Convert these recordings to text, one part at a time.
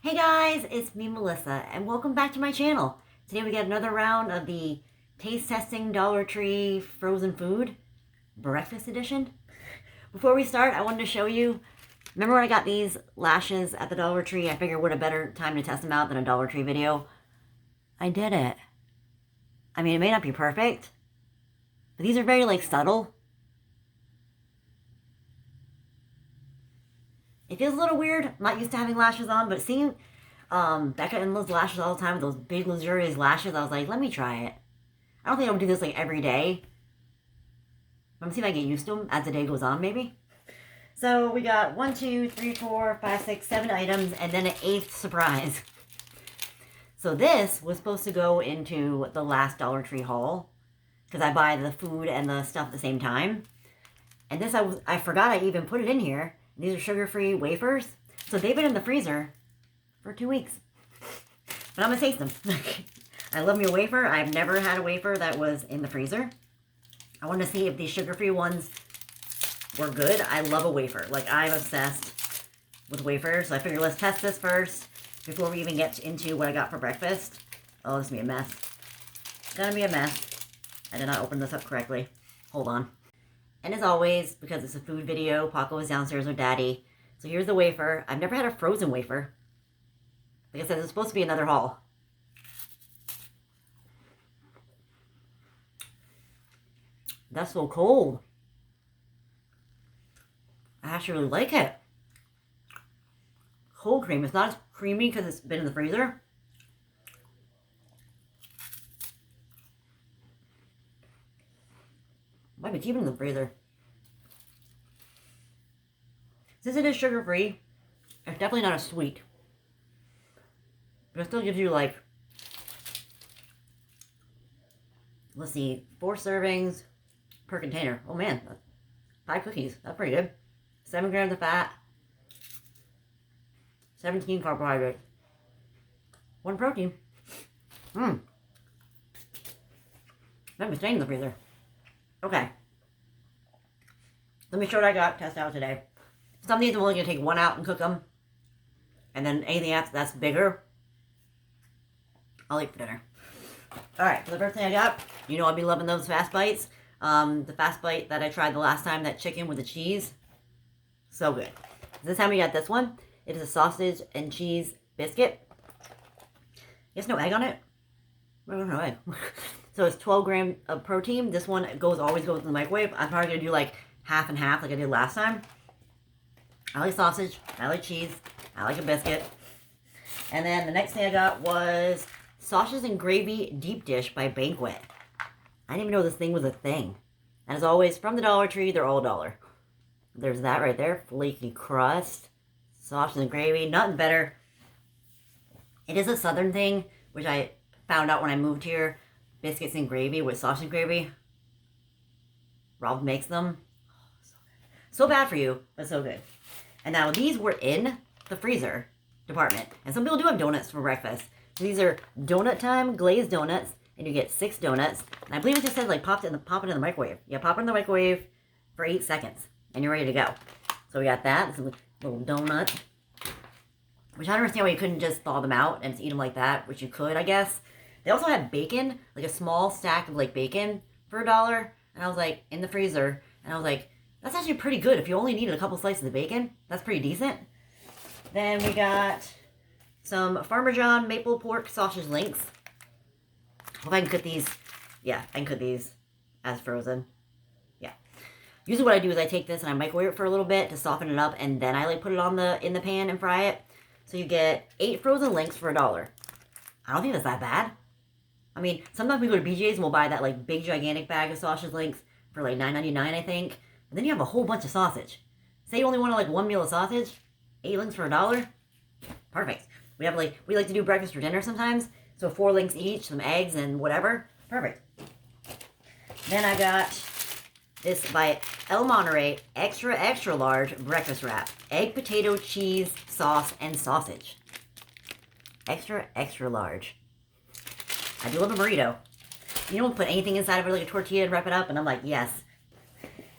Hey guys, it's me Melissa, and welcome back to my channel. Today we got another round of the taste testing Dollar Tree frozen food breakfast edition. Before we start, I wanted to show you, remember when I got these lashes at the Dollar Tree? I figured what a better time to test them out than a Dollar Tree video. I did it. I mean, it may not be perfect, but these are very like subtle. It feels a little weird. I'm not used to having lashes on, but seeing Becca and Liz's lashes all the time with those big luxurious lashes, I was like, let me try it. I don't think I would do this like every day. I'm gonna see if I get used to them as the day goes on, maybe. So we got 1, 2, 3, 4, 5, 6, 7 items, and then an 8th surprise. So this was supposed to go into the last Dollar Tree haul, because I buy the food and the stuff at the same time. And this, I forgot I even put it in here. These are sugar-free wafers. So they've been in the freezer for 2 weeks. But I'm going to taste them. I love me a wafer. I've never had a wafer that was in the freezer. I wanted to see if these sugar-free ones were good. I love a wafer. Like, I'm obsessed with wafers. So I figured let's test this first before we even get into what I got for breakfast. Oh, this is going to be a mess. It's going to be a mess. I did not open this up correctly. Hold on. And as always, because it's a food video, Paco is downstairs with Daddy. So here's the wafer. I've never had a frozen wafer. Like I said, it's supposed to be another haul. That's so cold. I actually really like it. Cold cream. It's not as creamy because it's been in the freezer. Might be keeping it in the freezer. Since it is sugar-free, it's definitely not a sweet. But it still gives you like, let's see, 4 servings per container. Oh man, 5 cookies. That's pretty good. 7 grams of fat. 17 carbohydrates. 1 protein. That was staying in the freezer. Okay. Let me show what I got, test out today. Some of these I'm only going to take 1 out and cook them. And then anything else that's bigger, I'll eat for dinner. Alright, so the first thing I got, you know I'll be loving those fast bites. The fast bite that I tried the last time, that chicken with the cheese. So good. This time we got this one. It is a sausage and cheese biscuit. There's no egg on it. No egg. So it's 12 grams of protein. This one always goes in the microwave. I'm probably going to do like half and half like I did last time. I like sausage. I like cheese. I like a biscuit. And then the next thing I got was sausage and gravy deep dish by Banquet. I didn't even know this thing was a thing. And as always, from the Dollar Tree, they're all $1. There's that right there. Flaky crust. Sausage and gravy. Nothing better. It is a southern thing, which I found out when I moved here. Biscuits and gravy with sausage and gravy. Rob makes them. So bad for you, but so good. And now these were in the freezer department. And some people do have donuts for breakfast. So these are donut time glazed donuts. And you get 6 donuts. And I believe it just says like pop it in the microwave. Yeah, pop it in the microwave for 8 seconds. And you're ready to go. So we got that. This little donut. Which I don't understand why you couldn't just thaw them out and just eat them like that. Which you could, I guess. They also had bacon. Like a small stack of like bacon for $1. And I was like, in the freezer. And I was like, that's actually pretty good. If you only needed a couple slices of bacon, that's pretty decent. Then we got some Parmesan maple pork sausage links. Hope I can cook these. Yeah, I can cook these as frozen. Yeah. Usually what I do is I take this and I microwave it for a little bit to soften it up, and then I like put it on in the pan and fry it. So you get 8 frozen links for $1. I don't think that's that bad. I mean, sometimes we go to BJ's and we'll buy that like big gigantic bag of sausage links for like $9.99, I think. And then you have a whole bunch of sausage. Say you only want like 1 meal of sausage, 8 links for $1. Perfect. We like to do breakfast for dinner sometimes. So 4 links each, some eggs and whatever. Perfect. Then I got this by Monterey extra large breakfast wrap. Egg, potato, cheese, sauce, and sausage. Extra large. I do love a burrito. You don't put anything inside of it like a tortilla and wrap it up, and I'm like, yes.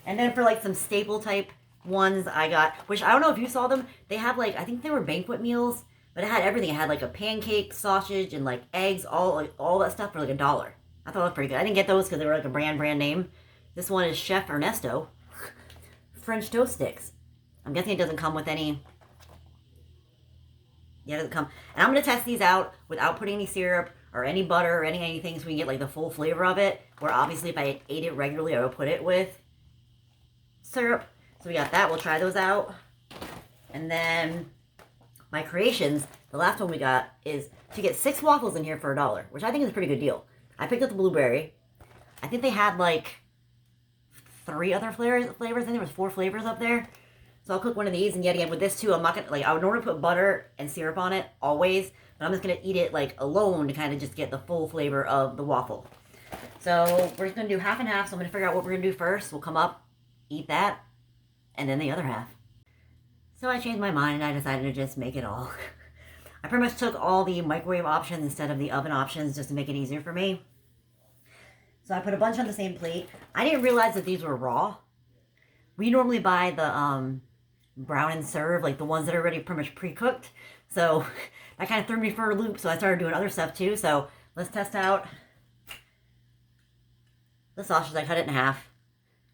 And then for like some staple type ones I got, which I don't know if you saw them. They have like, I think they were Banquet meals, But it had everything. It had like a pancake, sausage, and like eggs, all that stuff for like $1. I thought it was pretty good. I didn't get those because they were like a brand name. This one is Chef Ernesto French toast sticks. I'm guessing it doesn't come with any. Yeah, it doesn't come. And I'm going to test these out without putting any syrup or any butter or anything so we can get like the full flavor of it. Where obviously if I ate it regularly, I would put it with syrup. So we got that. We'll try those out. And then my creations, the last one we got is to get 6 waffles in here for $1, which I think is a pretty good deal. I picked up the blueberry. I think they had like 3 other flavors. I think there was 4 flavors up there. So I'll cook one of these, and yet again with this too, I'm not gonna like I would normally put butter and syrup on it always, but I'm just gonna eat it like alone to kind of just get the full flavor of the waffle. So we're just gonna do half and half. So I'm gonna figure out what we're gonna do first. We'll come up, eat that, and then the other half. So I changed my mind and I decided to just make it all. I pretty much took all the microwave options instead of the oven options just to make it easier for me. So I put a bunch on the same plate. I didn't realize that these were raw. We normally buy the brown and serve, like the ones that are already pretty much pre-cooked. So that kind of threw me for a loop, so I started doing other stuff too. So let's test out the sausage. I cut it in half.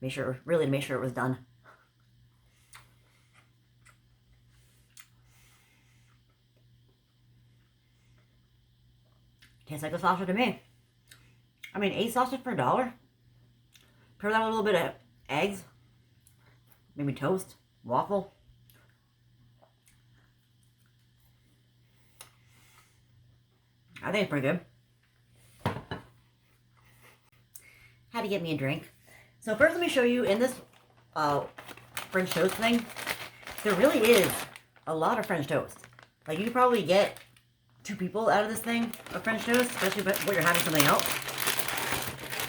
Make sure it was done. Tastes like a sausage to me. I mean, 8 sausage for $1. Pair that with a little bit of eggs. Maybe toast, waffle. I think it's pretty good. Had to get me a drink. So first let me show you in this French toast thing, there really is a lot of French toast. Like you could probably get 2 people out of this thing of French toast, especially when you're having something else.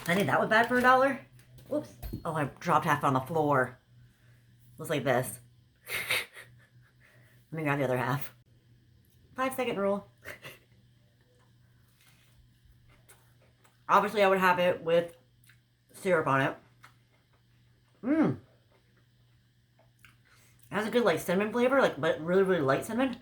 I think that was bad for $1. Whoops. Oh, I dropped half on the floor. Looks like this. Let me grab the other half. 5-second rule. Obviously, I would have it with syrup on it. It has a good like cinnamon flavor, like but really, really light cinnamon.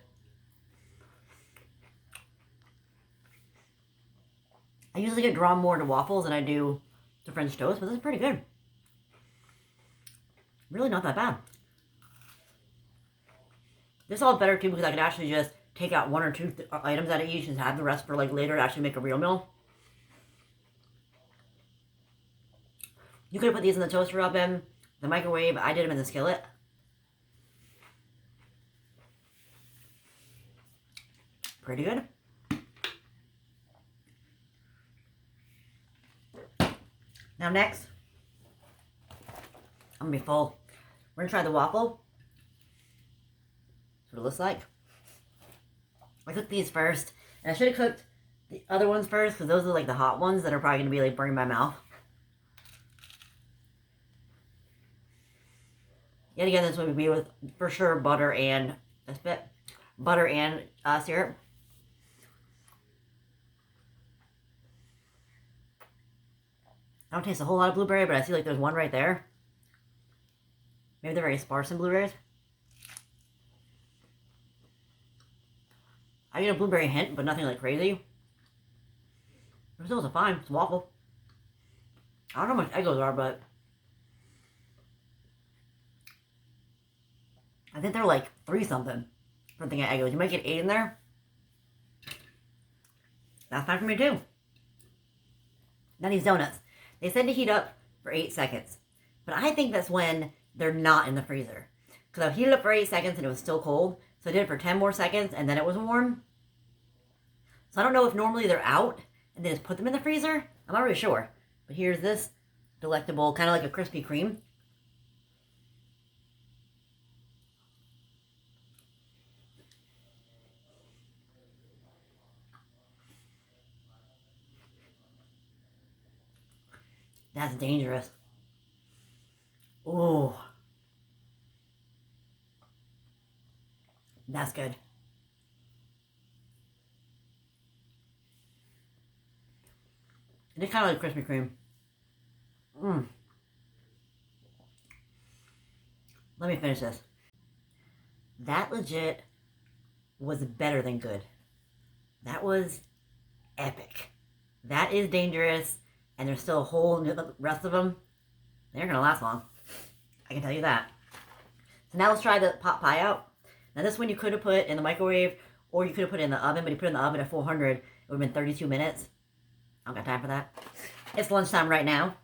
I usually get drawn more to waffles than I do to French toast, but this is pretty good. Really not that bad. This all better too because I could actually just take out 1 or 2 items out of each and have the rest for like later to actually make a real meal. You could put these in the toaster oven, the microwave. I did them in the skillet. Pretty good. Now next, I'm gonna be full. We're gonna try the waffle. That's what it looks like. I cooked these first, and I should have cooked the other ones first because those are like the hot ones that are probably gonna be like burning my mouth. Yet again, this would be with for sure butter and syrup. I don't taste a whole lot of blueberry, but I see like there's one right there. Maybe they're very sparse in blueberries. I get a blueberry hint, but nothing like crazy. It still is fine. It's a waffle. I don't know how much egg those are, but I think they're like 3 something for the thing of Eggos. You might get 8 in there. That's fine for me too. Now these donuts. They said to heat up for 8 seconds. But I think that's when they're not in the freezer. Because I heated up for 8 seconds and it was still cold. So I did it for 10 more seconds and then it was warm. So I don't know if normally they're out and they just put them in the freezer. I'm not really sure. But here's this delectable, kind of like a Krispy Kreme. That's dangerous. Ooh. That's good. It is kind of like Krispy Kreme. Let me finish this. That legit was better than good. That was epic. That is dangerous, and there's still a whole rest of them. They're gonna last long. I can tell you that. So now let's try the pot pie out. Now this one you could have put in the microwave, or you could have put it in the oven, but you put it in the oven at 400, it would have been 32 minutes. I don't got time for that. It's lunchtime right now.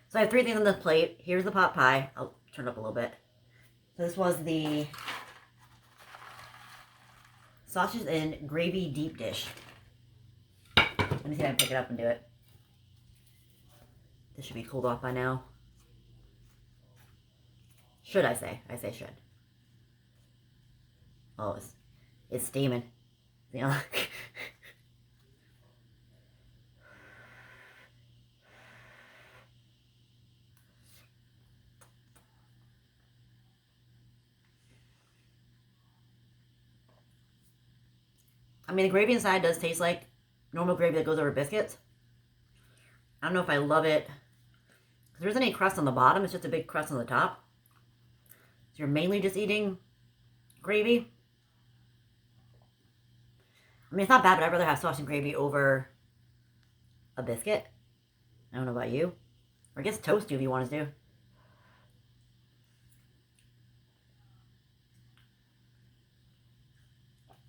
So I have 3 things on this plate. Here's the pot pie. I'll turn it up a little bit. So this was the sausage and gravy deep dish. Let me see if I can pick it up and do it. This should be cooled off by now. Should I say? I say should. Oh, it's steaming. You know? I mean, the gravy inside does taste like normal gravy that goes over biscuits. I don't know if I love it. There isn't any crust on the bottom. It's just a big crust on the top. So you're mainly just eating gravy. I mean, it's not bad, but I'd rather have sausage and gravy over a biscuit. I don't know about you. Or I guess toast if you want to do.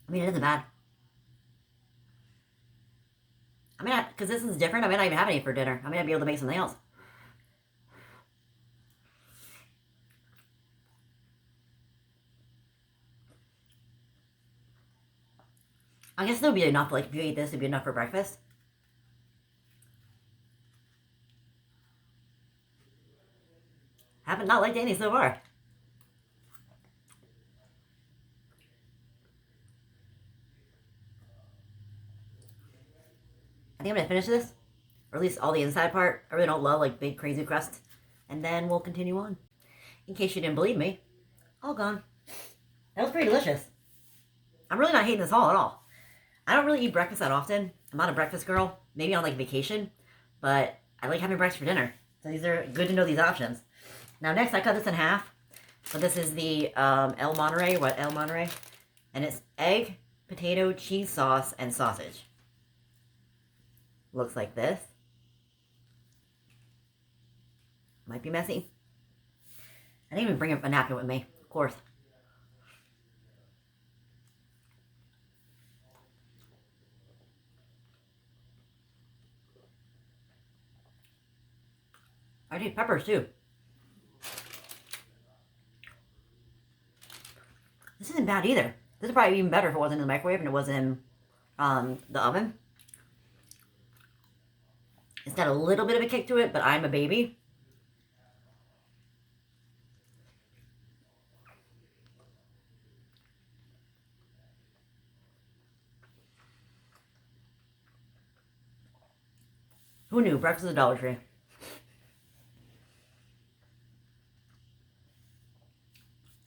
I mean, it isn't bad. I mean, because this is different, I may not even have any for dinner. I may not be able to make something else. I guess it'll be enough, like, if you eat this, it'd be enough for breakfast. Haven't not liked any so far. I think I'm gonna finish this, or at least all the inside part. I really don't love, like, big, crazy crust. And then we'll continue on. In case you didn't believe me, all gone. That was pretty delicious. I'm really not hating this haul at all. I don't really eat breakfast that often. I'm not a breakfast girl. Maybe on like vacation, but I like having breakfast for dinner. So these are good to know, these options. Now next, I cut this in half. So this is the El Monterey, and it's egg, potato, cheese sauce, and sausage. Looks like this. Might be messy. I didn't even bring a napkin with me, of course. I need peppers too. This isn't bad either. This is probably even better if it wasn't in the microwave and it was in the oven. It's got a little bit of a kick to it, but I'm a baby. Who knew? Breakfast is a Dollar Tree.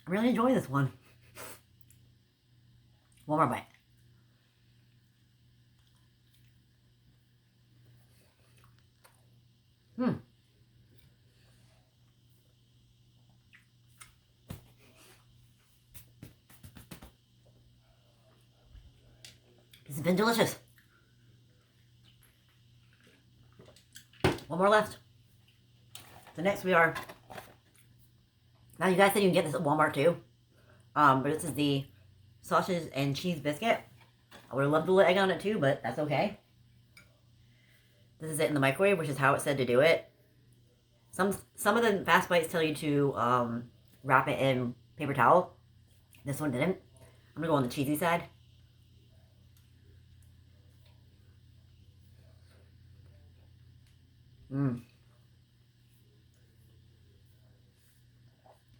I'm really enjoying this one. One more bite. This has been delicious. One more left. So next we are... Now you guys said you can get this at Walmart too. But this is the sausage and cheese biscuit. I would have loved a little egg on it too, but that's okay. This is it in the microwave, which is how it said to do it. Some of the fast bites tell you to wrap it in paper towel. This one didn't. I'm gonna go on the cheesy side.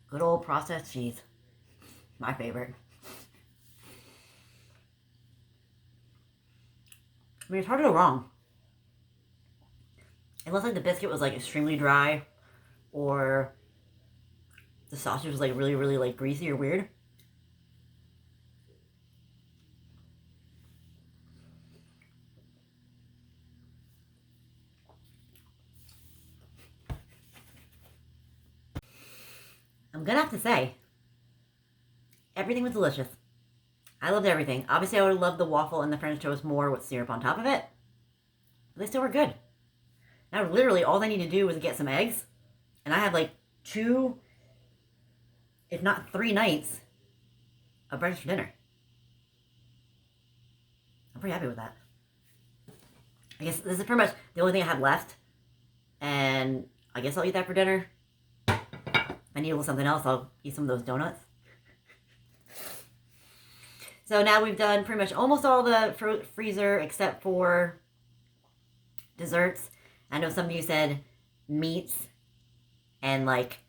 Good old processed cheese. My favorite. I mean, it's hard to go wrong. Unless like the biscuit was like extremely dry, or the sausage was like really, really like greasy or weird. I'm gonna have to say, everything was delicious. I loved everything. Obviously, I would have loved the waffle and the French toast more with syrup on top of it. But they still were good. Now, literally, all they need to do is get some eggs. And I have like 2, if not 3 nights of breakfast for dinner. I'm pretty happy with that. I guess this is pretty much the only thing I have left. And I guess I'll eat that for dinner. If I need a little something else, I'll eat some of those donuts. So now we've done pretty much almost all the freezer except for desserts. I know some of you said meats and like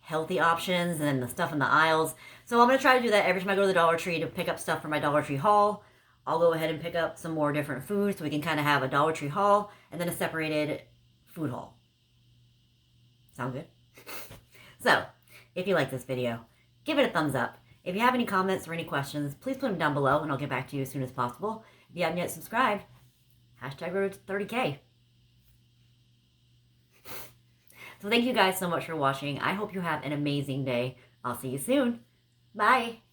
healthy options and then the stuff in the aisles. So I'm going to try to do that every time I go to the Dollar Tree to pick up stuff for my Dollar Tree haul. I'll go ahead and pick up some more different foods so we can kind of have a Dollar Tree haul and then a separated food haul. Sound good? So, if you like this video, give it a thumbs up. If you have any comments or any questions, please put them down below and I'll get back to you as soon as possible. If you haven't yet subscribed, #road to 30K. So thank you guys so much for watching. I hope you have an amazing day. I'll see you soon. Bye.